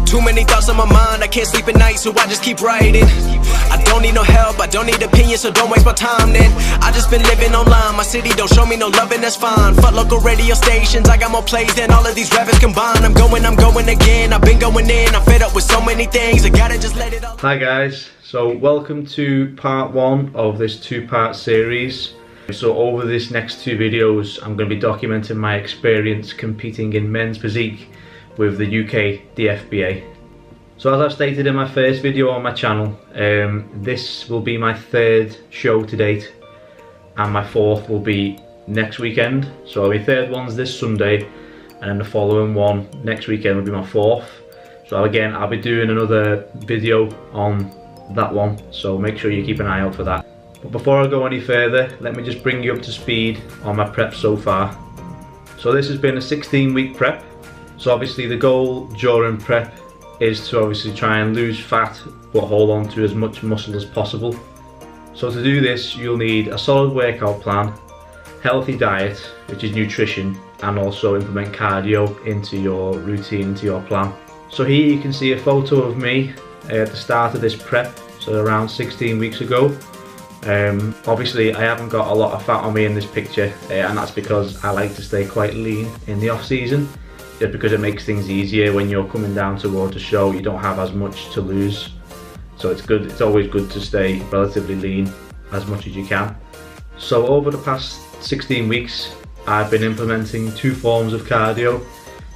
Too many thoughts on my mind, I can't sleep at night, so I just keep writing. I don't need no help, I don't need opinions, so don't waste my time then. I just been living online, my city don't show me no loving, that's fine. Fuck local radio stations, I got more plays than all of these rappers combined. I'm going again, I've been going in, I'm fed up with so many things, I gotta just let it all. Hi guys, so welcome to part one of this two-part series. So over this next two videos, I'm going to be documenting my experience competing in men's physique with the UKDFBA. So as I've stated in my first video on my channel, this will be my third show to date, and my fourth will be next weekend. So my third one's this Sunday, and then the following one next weekend will be my fourth. So again, I'll be doing another video on that one, so make sure you keep an eye out for that. But before I go any further, let me just bring you up to speed on my prep so far. So this has been a 16-week prep. So obviously the goal during prep is to obviously try and lose fat but hold on to as much muscle as possible. So to do this, you'll need a solid workout plan, healthy diet, which is nutrition, and also implement cardio into your routine, into your plan. So here you can see a photo of me at the start of this prep, so around 16 weeks ago. Obviously I haven't got a lot of fat on me in this picture, and that's because I like to stay quite lean in the off season, just because it makes things easier when you're coming down towards a show. You don't have as much to lose, so it's always good to stay relatively lean as much as you can. So over the past 16 weeks I've been implementing two forms of cardio,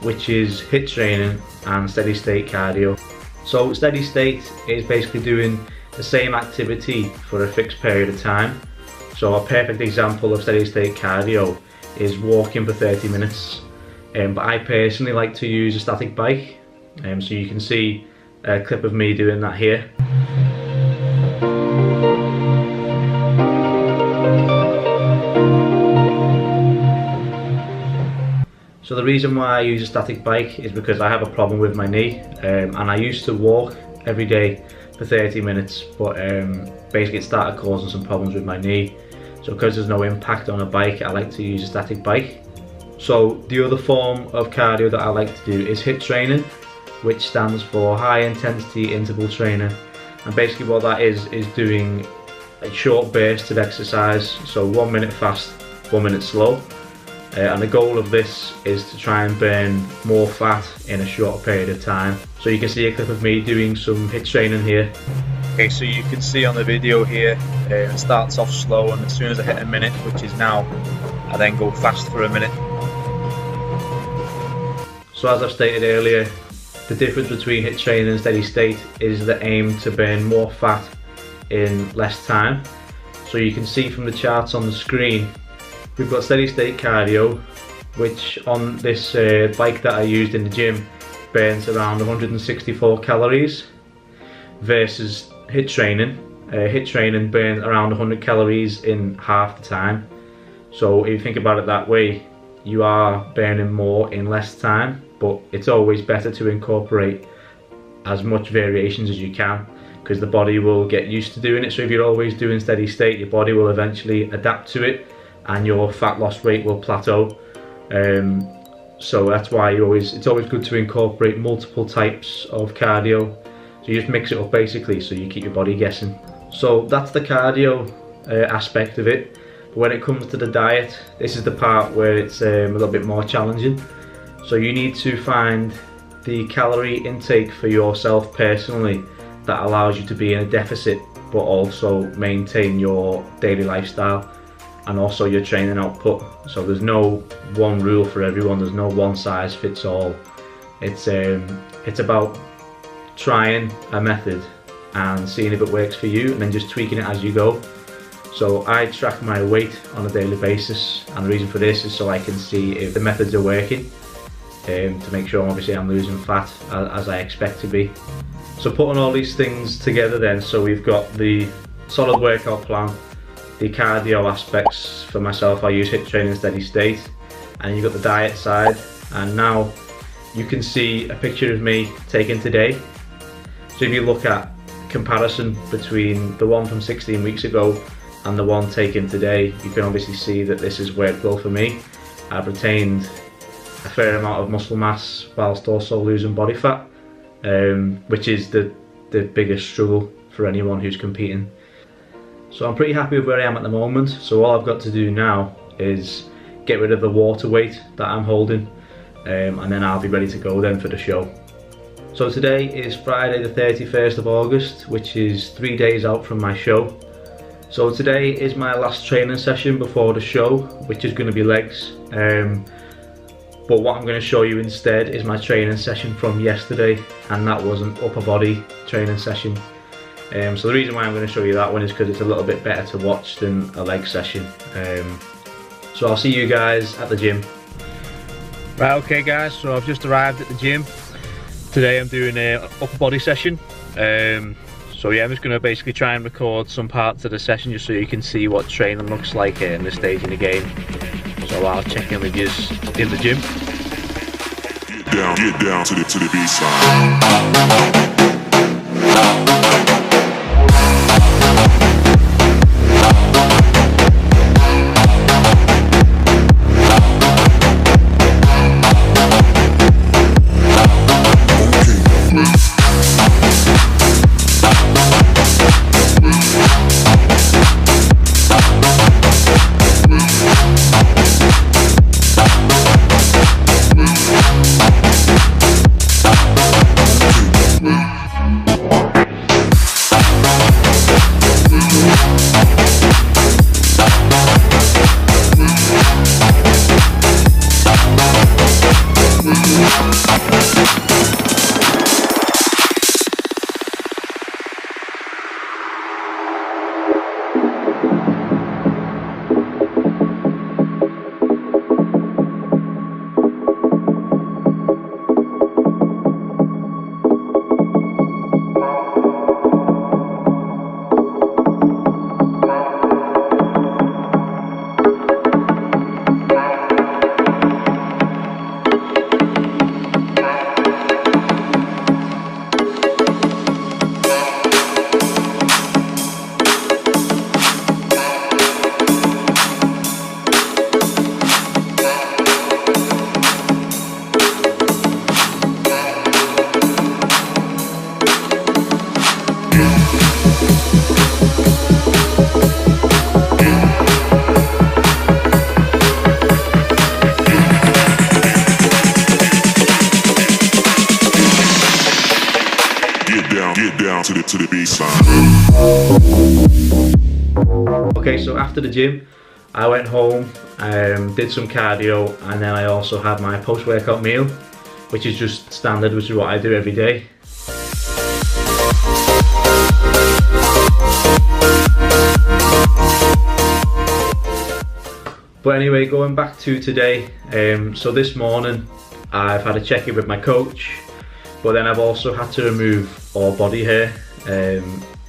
which is HIIT training and steady state cardio. So steady state is basically doing the same activity for a fixed period of time. So a perfect example of steady state cardio is walking for 30 minutes. But I personally like to use a static bike. So you can see a clip of me doing that here. So the reason why I use a static bike is because I have a problem with my knee, and I used to walk every day for 30 minutes, but basically it started causing some problems with my knee. So because there's no impact on a bike, I like to use a static bike. So the other form of cardio that I like to do is HIIT training, which stands for high intensity interval training. And basically what that is doing a short burst of exercise, so 1 minute fast, 1 minute slow. And the goal of this is to try and burn more fat in a short period of time. So you can see a clip of me doing some HIIT training here. Okay, so you can see on the video here, it starts off slow, and as soon as I hit a minute, which is now, I then go fast for a minute. So as I've stated earlier, the difference between HIIT training and steady state is the aim to burn more fat in less time. So you can see from the charts on the screen, we've got steady state cardio, which on this bike that I used in the gym burns around 164 calories, versus HIIT training. HIIT training burns around 100 calories in half the time. So if you think about it that way, you are burning more in less time, but it's always better to incorporate as much variations as you can, because the body will get used to doing it. So if you're always doing steady state, your body will eventually adapt to it, and your fat loss rate will plateau. So that's why it's always good to incorporate multiple types of cardio. So you just mix it up basically, so you keep your body guessing. So that's the cardio aspect of it. But when it comes to the diet, this is the part where it's a little bit more challenging. So you need to find the calorie intake for yourself personally that allows you to be in a deficit but also maintain your daily lifestyle and also your training output. So there's no one rule for everyone, there's no one size fits all. It's about trying a method and seeing if it works for you, and then just tweaking it as you go. So I track my weight on a daily basis, and the reason for this is so I can see if the methods are working, to make sure obviously I'm losing fat as I expect to be. So putting all these things together then, so we've got the solid workout plan, the cardio aspects. For myself, I use HIIT training steady state, and you've got the diet side, and now you can see a picture of me taken today. So if you look at comparison between the one from 16 weeks ago and the one taken today, you can obviously see that this has worked well for me. I've retained a fair amount of muscle mass whilst also losing body fat, which is the biggest struggle for anyone who's competing. So I'm pretty happy with where I am at the moment, so all I've got to do now is get rid of the water weight that I'm holding, and then I'll be ready to go then for the show. So today is Friday the 31st of August, which is 3 days out from my show. So today is my last training session before the show, which is going to be legs. But what I'm going to show you instead is my training session from yesterday, and that was an upper body training session. So the reason why I'm going to show you that one is because it's a little bit better to watch than a leg session. So I'll see you guys at the gym. Right, okay guys, so I've just arrived at the gym. Today I'm doing an upper body session. So yeah, I'm just going to basically try and record some parts of the session just so you can see what training looks like in this stage in the game. So I'll check in with you in the gym. Get down to the baseline. To the baseline. Okay, so after the gym, I went home, did some cardio, and then I also had my post-workout meal, which is just standard, which is what I do every day. But anyway, going back to today, so this morning I've had a check-in with my coach, but then I've also had to remove all body hair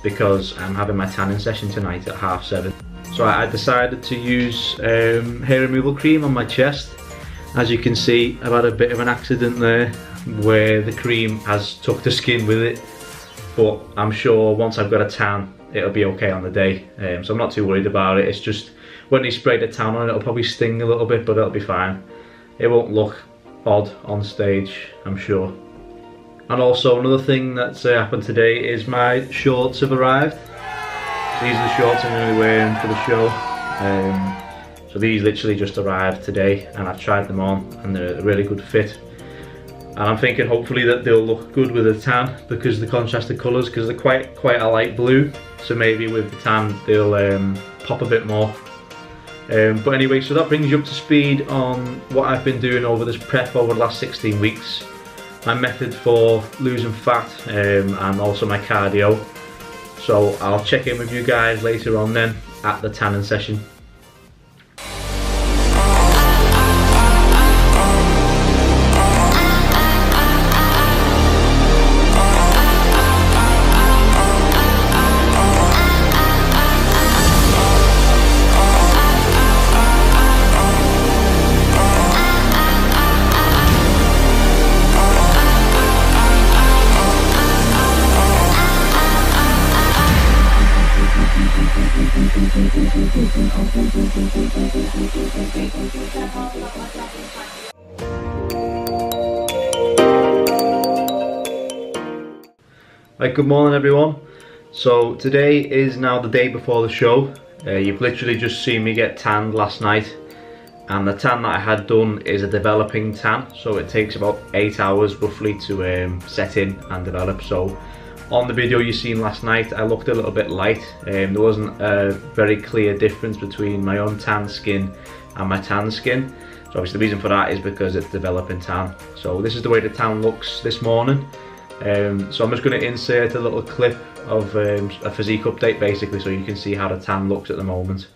because I'm having my tanning session tonight at 7:30. So I decided to use hair removal cream on my chest. As you can see, I've had a bit of an accident there where the cream has took the skin with it, but I'm sure once I've got a tan it'll be okay on the day, so I'm not too worried about it. It's just when they spray the tan on, it'll probably sting a little bit, but it'll be fine. It won't look odd on stage, I'm sure. And also another thing that's happened today is my shorts have arrived. These are the shorts I'm going to be wearing for the show. So these literally just arrived today, and I've tried them on and they're a really good fit. And I'm thinking hopefully that they'll look good with a tan because the contrasted colours, because they're quite a light blue. So maybe with the tan they'll pop a bit more. But anyway, so that brings you up to speed on what I've been doing over this prep over the last 16 weeks. My method for losing fat and also my cardio. So I'll check in with you guys later on then at the tanning session. Right, good morning everyone. So today is now the day before the show. You've literally just seen me get tanned last night, and the tan that I had done is a developing tan, so it takes about 8 hours roughly to set in and develop. So on the video you seen last night I looked a little bit light. There wasn't a very clear difference between my untanned skin and my tan skin. So obviously the reason for that is because it's developing tan. So this is the way the tan looks this morning. So I'm just going to insert a little clip of a physique update basically, so you can see how the tan looks at the moment.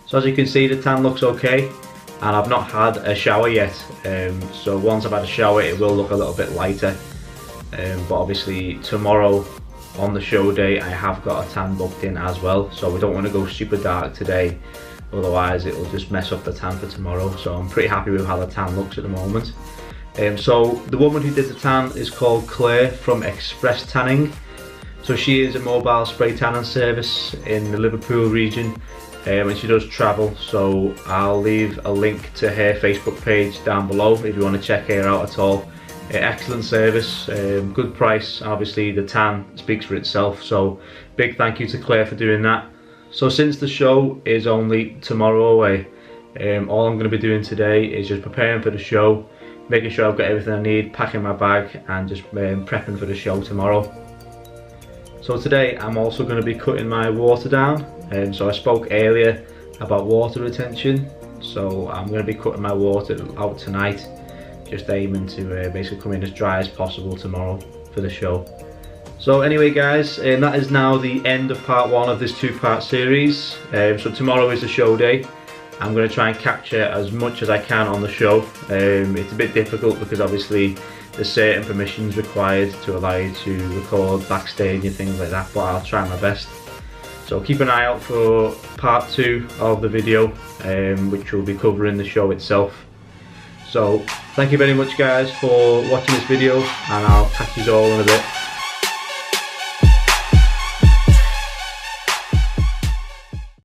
So as you can see, the tan looks okay, and I've not had a shower yet, so once I've had a shower it will look a little bit lighter, but obviously tomorrow on the show day I have got a tan booked in as well, so we don't want to go super dark today, otherwise it will just mess up the tan for tomorrow. So I'm pretty happy with how the tan looks at the moment. So the woman who did the tan is called Claire from Xpress Tanning. So she is a mobile spray tanning service in the Liverpool region. And she does travel, so I'll leave a link to her Facebook page down below if you want to check her out at all. Excellent service, good price, obviously the tan speaks for itself, so big thank you to Claire for doing that. So since the show is only tomorrow away, all I'm going to be doing today is just preparing for the show, making sure I've got everything I need, packing my bag and just prepping for the show tomorrow. So today I'm also going to be cutting my water down. So I spoke earlier about water retention, so I'm going to be cutting my water out tonight, just aiming to basically come in as dry as possible tomorrow for the show. So anyway guys, that is now the end of part one of this two-part series. So tomorrow is the show day. I'm going to try and capture as much as I can on the show. It's a bit difficult because obviously there's certain permissions required to allow you to record backstage and things like that, but I'll try my best. So keep an eye out for part 2 of the video, which will be covering the show itself. So thank you very much guys for watching this video, and I'll catch you all in a bit.